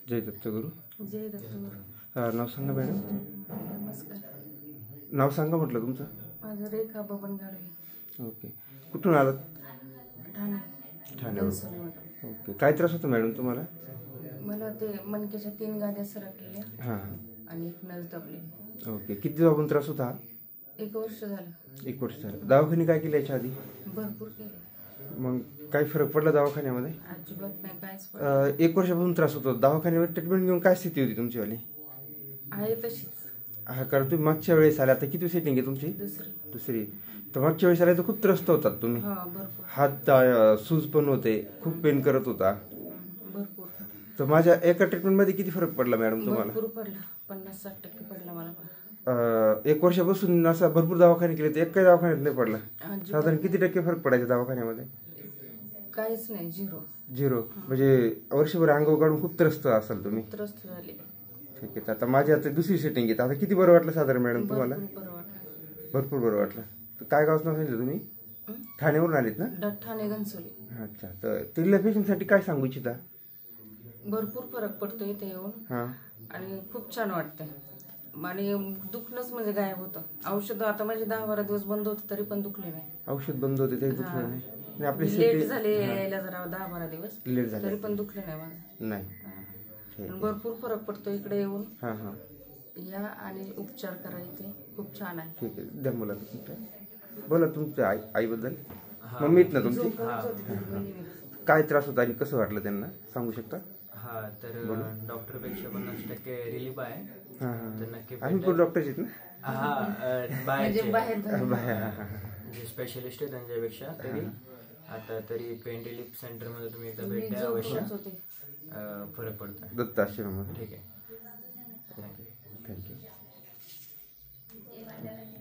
जय दत्तगुरु. जय दत्तगुरु. नाव सांगा मॅडम. नमस्कार. नाव सांगा म्हटलं तुमचं. माझं रेखा बबन गाडवे. ओके. कुठून आलात? ठाणे. ठाण्यावरून. ओके. काय त्रास होतो मॅडम तुम्हाला? मला ते मणक्याच्या 3 गाद्या सरकलेल्या. हां. आणि एक नस दबली. ओके. किती दिवसापासून त्रास होता? 1 वर्ष झालं. 1 वर्ष झालं. दवाखाने काय केले याच्या आधी? भरपूर केले. मग काही फरक पडला दवाखान्यामध्ये? अजिबात नाही, काहीच पडलं. 1 वर्षापासून त्रास होतो. दवाखान्यामध्ये ट्रीटमेंट घेऊन काय स्थिती होती तुमचीवाली? आहे तशीच. हा, कारण तुम्ही मागच्या वेळेस आला. आता किती सेटिंग आहे तुमची? दुसरी. तर मागच्या वेळेस आला तर खूप त्रस्त होतात तुम्ही. भरपूर. हात सूज पण होते, खूप पेन करत होता. भरपूर. तर माझ्या एका ट्रीटमेंटमध्ये किती फरक पडला मॅडम तुम्हाला? भरपूर पडला. 50-60% पडला मला. 1 वर्षापासून असा भरपूर दवाखाने केले तर एक काही दवाखान्यात नाही पडला. साधारण किती टक्के फरक पडायचा दवाखान्यामध्ये? काहीच नाही. 0. म्हणजे वर्षभर अंगावर काढून खूप त्रस्त असाल तुम्ही. त्रस्त झाले. ठीक आहे. आता माझी आता दुसरी सेटिंग आहे. आता किती बरं वाटलं साधारण मॅडम तुम्हाला? भरपूर बरं वाटलं. तर काय गावच नाव सांगितलं तुम्ही? ठाण्यावरून आलीत ना? ठाणे घनसोली. अच्छा. तर तिथल्या पेशंटसाठी काय सांगू इच्छिता? भरपूर फरक पडतो इथे येऊन. आणि खूप छान वाटतंय. आणि दुखणंच म्हणजे गायब होतं. औषध आता माझे 10-12 दिवस बंद होते तरी पण दुखले नाही. औषध बंद होते तरी दुखलं नाही. आपली लेट झाले यायला जरा 10-12 दिवस लेट झाले तरी पण दुखले नाही माझं. नाही. भरपूर फरक पडतो इकडे येऊन. हां हां. या आणि उपचार करा इथे. खूप छान आहे. ठीक आहे. द्या मुला तुमच्या. बोला तुमच्या आईबद्दल. मम्मीत ना तुमची? काय त्रास होता आणि कसं वाटलं त्यांना सांगू शकता? हा, तर डॉक्टरपेक्षा 50% रिलीफ आहे. तर नक्की आम्ही पण डॉक्टरच आहेत ना. जे स्पेशलिस्ट आहे त्यांच्यापेक्षा तरी आता तरी पेन रिलीफ सेंटरमध्ये तुम्ही एकदा भेट द्या, अवश्य फरक पडतो. दत्त आश्रमामध्ये. ठीक आहे.